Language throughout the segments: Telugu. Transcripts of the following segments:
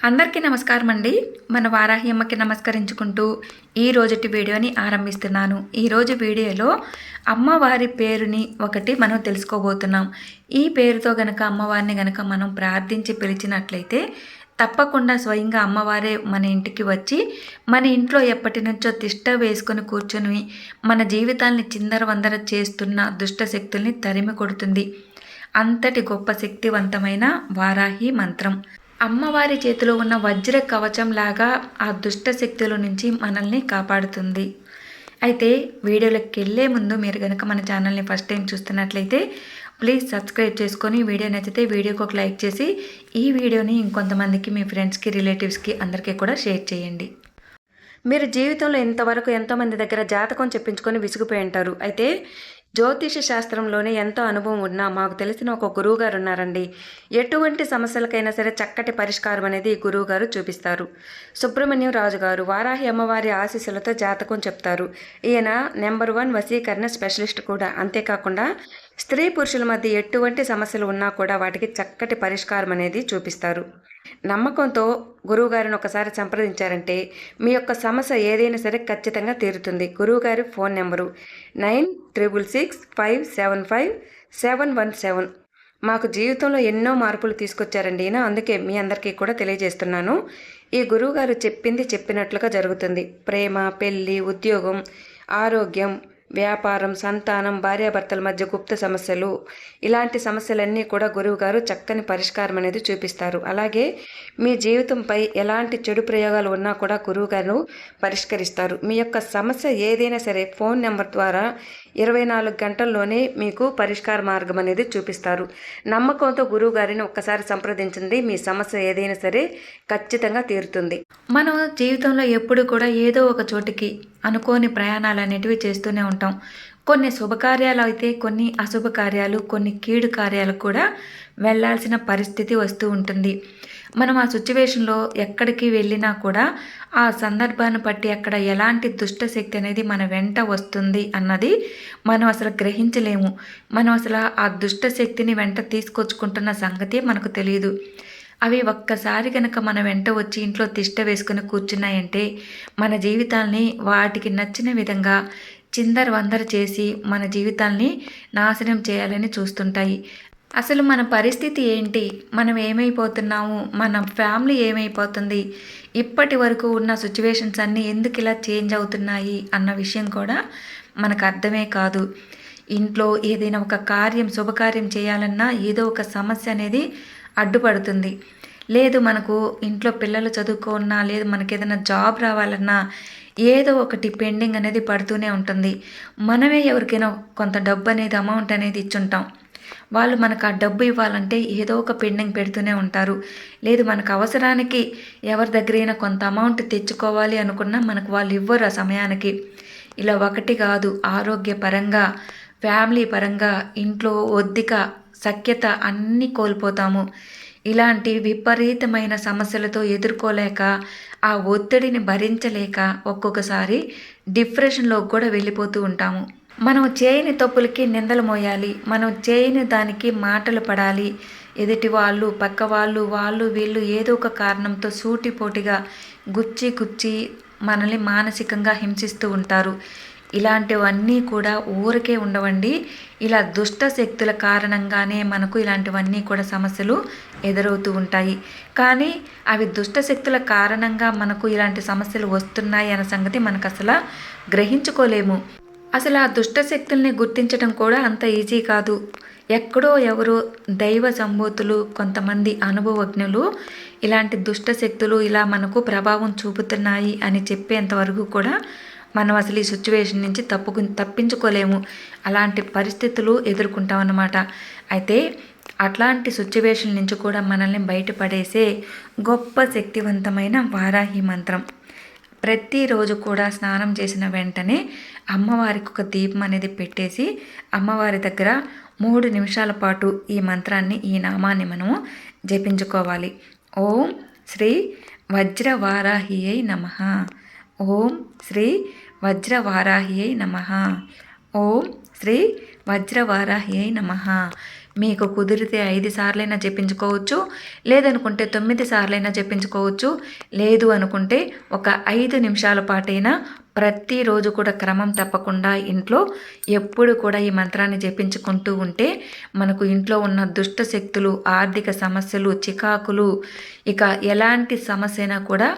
అందరికీ నమస్కారం అండి. మన వారాహి అమ్మకి నమస్కరించుకుంటూ ఈ రోజుటి వీడియోని ఆరంభిస్తున్నాను. ఈరోజు వీడియోలో అమ్మవారి పేరుని ఒకటి మనం తెలుసుకోబోతున్నాం. ఈ పేరుతో గనక అమ్మవారిని గనక మనం ప్రార్థించి పిలిచినట్లయితే తప్పకుండా స్వయంగా అమ్మవారే మన ఇంటికి వచ్చి మన ఇంట్లో ఎప్పటి నుంచో తిష్ట వేసుకొని కూర్చొని మన జీవితాల్ని చిందరవందర చేస్తున్న దుష్ట శక్తుల్ని తరిమి కొడుతుంది. అంతటి గొప్ప శక్తివంతమైన వారాహి మంత్రం. అమ్మవారి చేతిలో ఉన్న వజ్ర కవచం లాగా ఆ దుష్ట శక్తుల నుంచి మనల్ని కాపాడుతుంది. అయితే వీడియోలోకి వెళ్ళే ముందు మీరు కనుక మన ఛానల్ని ఫస్ట్ టైం చూస్తున్నట్లయితే ప్లీజ్ సబ్స్క్రైబ్ చేసుకొని వీడియో నచ్చితే వీడియోకి ఒక లైక్ చేసి ఈ వీడియోని ఇంకొంతమందికి మీ ఫ్రెండ్స్కి రిలేటివ్స్కి అందరికీ కూడా షేర్ చేయండి. మీరు జీవితంలో ఇంతవరకు ఎంతోమంది దగ్గర జాతకం చెప్పించుకొని విసిగిపోయి ఉంటారు. అయితే జ్యోతిష శాస్త్రంలోనే ఎంతో అనుభవం ఉన్నా మాకు తెలిసిన ఒక గురువు గారు ఉన్నారండి. ఎటువంటి సమస్యలకైనా సరే చక్కటి పరిష్కారం అనేది ఈ గురువు గారు చూపిస్తారు. సుబ్రహ్మణ్యం రాజు గారు వారాహి అమ్మవారి ఆశీస్సులతో జాతకం చెప్తారు. ఈయన నెంబర్ 1 వశీకరణ స్పెషలిస్ట్ కూడా. అంతేకాకుండా స్త్రీ పురుషుల మధ్య ఎటువంటి సమస్యలు ఉన్నా కూడా వాటికి చక్కటి పరిష్కారం అనేది చూపిస్తారు. నమ్మకంతో గురువుగారిని ఒకసారి సంప్రదించారంటే మీ యొక్క సమస్య ఏదైనా సరే ఖచ్చితంగా తీరుతుంది. గురువుగారి ఫోన్ నెంబరు 9665755717. మాకు జీవితంలో ఎన్నో మార్పులు తీసుకొచ్చారండి ఈయన. అందుకే మీ అందరికీ కూడా తెలియజేస్తున్నాను. ఈ గురువుగారు చెప్పింది చెప్పినట్లుగా జరుగుతుంది. ప్రేమ, పెళ్ళి, ఉద్యోగం, ఆరోగ్యం, వ్యాపారం, సంతానం, భార్యాభర్తల మధ్య గుప్త సమస్యలు, ఇలాంటి సమస్యలన్నీ కూడా గురువుగారు చక్కని పరిష్కారం అనేది చూపిస్తారు. అలాగే మీ జీవితంపై ఎలాంటి చెడు ప్రయోగాలు ఉన్నా కూడా గురువుగారు పరిష్కరిస్తారు. మీ యొక్క సమస్య ఏదైనా సరే ఫోన్ నెంబర్ ద్వారా 24 గంటల్లోనే మీకు పరిష్కార మార్గం అనేది చూపిస్తారు. నమ్మకంతో గురువుగారిని ఒక్కసారి సంప్రదించండి. మీ సమస్య ఏదైనా సరే ఖచ్చితంగా తీరుతుంది. మనం జీవితంలో ఎప్పుడు కూడా ఏదో ఒక చోటికి అనుకోని ప్రయాణాలు అనేటివి చేస్తూనే ఉంటాం. కొన్ని శుభకార్యాలు అయితే కొన్ని అశుభ కార్యాలు, కొన్ని కీడు కార్యాలు కూడా వెళ్ళాల్సిన పరిస్థితి వస్తూ ఉంటుంది. మనం ఆ సిచ్యువేషన్లో ఎక్కడికి వెళ్ళినా కూడా ఆ సందర్భాన్ని బట్టి అక్కడ ఎలాంటి దుష్ట శక్తి అనేది మన వెంట వస్తుంది అన్నది మనం అసలు గ్రహించలేము. మనం అసలు ఆ దుష్ట శక్తిని వెంట తీసుకొచ్చుకుంటున్న సంగతి మనకు తెలియదు. అవి ఒక్కసారి కనుక మన వెంట వచ్చి ఇంట్లో తిష్ట వేసుకుని కూర్చున్నాయంటే మన జీవితాల్ని వాటికి నచ్చిన విధంగా చిందరవందర చేసి మన జీవితాల్ని నాశనం చేయాలని చూస్తుంటాయి. అసలు మన పరిస్థితి ఏంటి, మనం ఏమైపోతున్నాము, మన ఫ్యామిలీ ఏమైపోతుంది, ఇప్పటి వరకు ఉన్న సిచ్యువేషన్స్ అన్నీ ఎందుకు ఇలా చేంజ్ అవుతున్నాయి అన్న విషయం కూడా మనకు అర్థమే కాదు. ఇంట్లో ఏదైనా ఒక కార్యం, శుభకార్యం చేయాలన్నా ఏదో ఒక సమస్య అనేది అడ్డుపడుతుంది. లేదు మనకు ఇంట్లో పిల్లలు చదువుకున్నా, లేదు మనకి ఏదైనా జాబ్ రావాలన్నా ఏదో ఒకటి పెండింగ్ అనేది పడుతూనే ఉంటుంది. మనమే ఎవరికైనా కొంత డబ్బు అనేది అమౌంట్ అనేది ఇచ్చుంటాం. వాళ్ళు మనకు ఆ డబ్బు ఇవ్వాలంటే ఏదో ఒక పెండింగ్ పెడుతూనే ఉంటారు. లేదు మనకు అవసరానికి ఎవరి దగ్గరైనా కొంత అమౌంట్ తెచ్చుకోవాలి అనుకున్నా మనకు వాళ్ళు ఇవ్వరు ఆ సమయానికి. ఇలా ఒకటి కాదు, ఆరోగ్యపరంగా, ఫ్యామిలీ పరంగా, ఇంట్లో ఒద్దిక, సఖ్యత అన్నీ కోల్పోతాము. ఇలాంటి విపరీతమైన సమస్యలతో ఎదుర్కోలేక ఆ ఒత్తిడిని భరించలేక ఒక్కొక్కసారి డిప్రెషన్లో కూడా వెళ్ళిపోతూ ఉంటాము. మనం చేయని తప్పులకి నిందలు మోయాలి, మనం చేయని దానికి మాటలు పడాలి. ఎదుటి వాళ్ళు, పక్క వాళ్ళు, వీళ్ళు ఏదో ఒక కారణంతో సూటిపోటిగా గుచ్చి మనల్ని మానసికంగా హింసిస్తూ ఉంటారు. ఇలాంటివన్నీ కూడా ఊరికే ఉండవండి. ఇలా దుష్ట శక్తుల కారణంగానే మనకు ఇలాంటివన్నీ కూడా సమస్యలు ఎదురవుతూ ఉంటాయి. కానీ అవి దుష్ట శక్తుల కారణంగా మనకు ఇలాంటి సమస్యలు వస్తున్నాయి అన్న సంగతి మనకు అసలు గ్రహించుకోలేము. అసలు ఆ దుష్ట శక్తుల్ని గుర్తించడం కూడా అంత ఈజీ కాదు. ఎక్కడో ఎవరో దైవ సంబూతులు, కొంతమంది అనుభవజ్ఞులు ఇలాంటి దుష్ట శక్తులు ఇలా మనకు ప్రభావం చూపుతున్నాయి అని చెప్పేంతవరకు కూడా మనం అసలు ఈ సిచ్యువేషన్ నుంచి తప్పించుకోలేము. అలాంటి పరిస్థితులు ఎదుర్కొంటామన్నమాట. అయితే అట్లాంటి సిచ్యువేషన్ నుంచి కూడా మనల్ని బయటపడేసే గొప్ప శక్తివంతమైన వారాహి మంత్రం. ప్రతిరోజు కూడా స్నానం చేసిన వెంటనే అమ్మవారికి ఒక దీపం అనేది పెట్టేసి అమ్మవారి దగ్గర 3 నిమిషాల పాటు ఈ మంత్రాన్ని, ఈ నామాన్ని మనము జపించుకోవాలి. ఓం శ్రీ వజ్రవారాహియై నమః. ఓం శ్రీ వజ్రవారాహియై నమః. ఓం శ్రీ వజ్రవారాహియై నమః. మీకు కుదిరితే 5 సార్లైనా జపించుకోవచ్చు, లేదనుకుంటే 9 సార్లైనా జపించుకోవచ్చు, లేదు అనుకుంటే ఒక 5 నిమిషాల పాటైనా ప్రతిరోజు కూడా క్రమం తప్పకుండా ఇంట్లో ఎప్పుడు కూడా ఈ మంత్రాన్ని జపించుకుంటూ ఉంటే మనకు ఇంట్లో ఉన్న దుష్ట శక్తులు, ఆర్థిక సమస్యలు, చికాకులు, ఇక ఎలాంటి సమస్య అయినా కూడా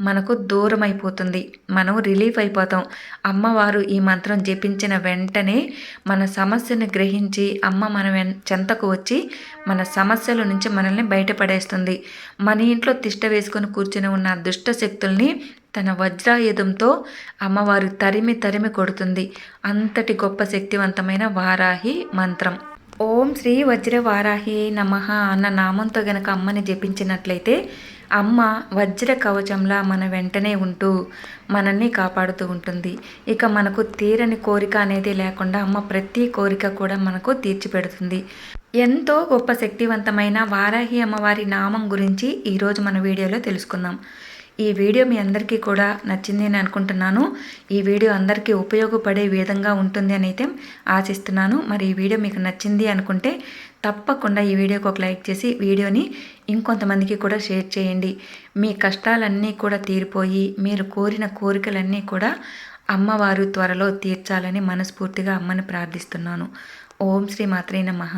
మనకు దూరం అయిపోతుంది. మనం రిలీఫ్ అయిపోతాం. అమ్మవారు ఈ మంత్రం జపించిన వెంటనే మన సమస్యను గ్రహించి అమ్మ మన చెంతకు వచ్చి మన సమస్యల నుంచి మనల్ని బయటపడేస్తుంది. మన ఇంట్లో తిష్ట వేసుకొని కూర్చుని ఉన్న దుష్ట శక్తుల్ని తన వజ్రాయుధంతో అమ్మవారు తరిమి తరిమి కొడుతుంది. అంతటి గొప్ప శక్తివంతమైన వారాహి మంత్రం. ఓం శ్రీ వజ్ర వారాహి నమః అన్న నామంతో గనక అమ్మని జపించినట్లయితే అమ్మ వజ్ర కవచంలా మన వెంటనే ఉంటూ మనల్ని కాపాడుతూ ఉంటుంది. ఇక మనకు తీరని కోరిక అనేది లేకుండా అమ్మ ప్రతి కోరిక కూడా మనకు తీర్చిపెడుతుంది. ఎంతో గొప్ప శక్తివంతమైన వారాహి అమ్మవారి నామం గురించి ఈరోజు మన వీడియోలో తెలుసుకుందాం. ఈ వీడియో మీ అందరికీ కూడా నచ్చింది అని అనుకుంటున్నాను. ఈ వీడియో అందరికీ ఉపయోగపడే విధంగా ఉంటుంది అని అయితే ఆశిస్తున్నాను. మరి ఈ వీడియో మీకు నచ్చింది అనుకుంటే తప్పకుండా ఈ వీడియోకి ఒక లైక్ చేసి వీడియోని ఇంకొంతమందికి కూడా షేర్ చేయండి. మీ కష్టాలన్నీ కూడా తీరిపోయి మీరు కోరిన కోరికలన్నీ కూడా అమ్మవారు త్వరలో తీర్చాలని మనస్ఫూర్తిగా అమ్మని ప్రార్థిస్తున్నాను. ఓం శ్రీ మాత్రే నమః.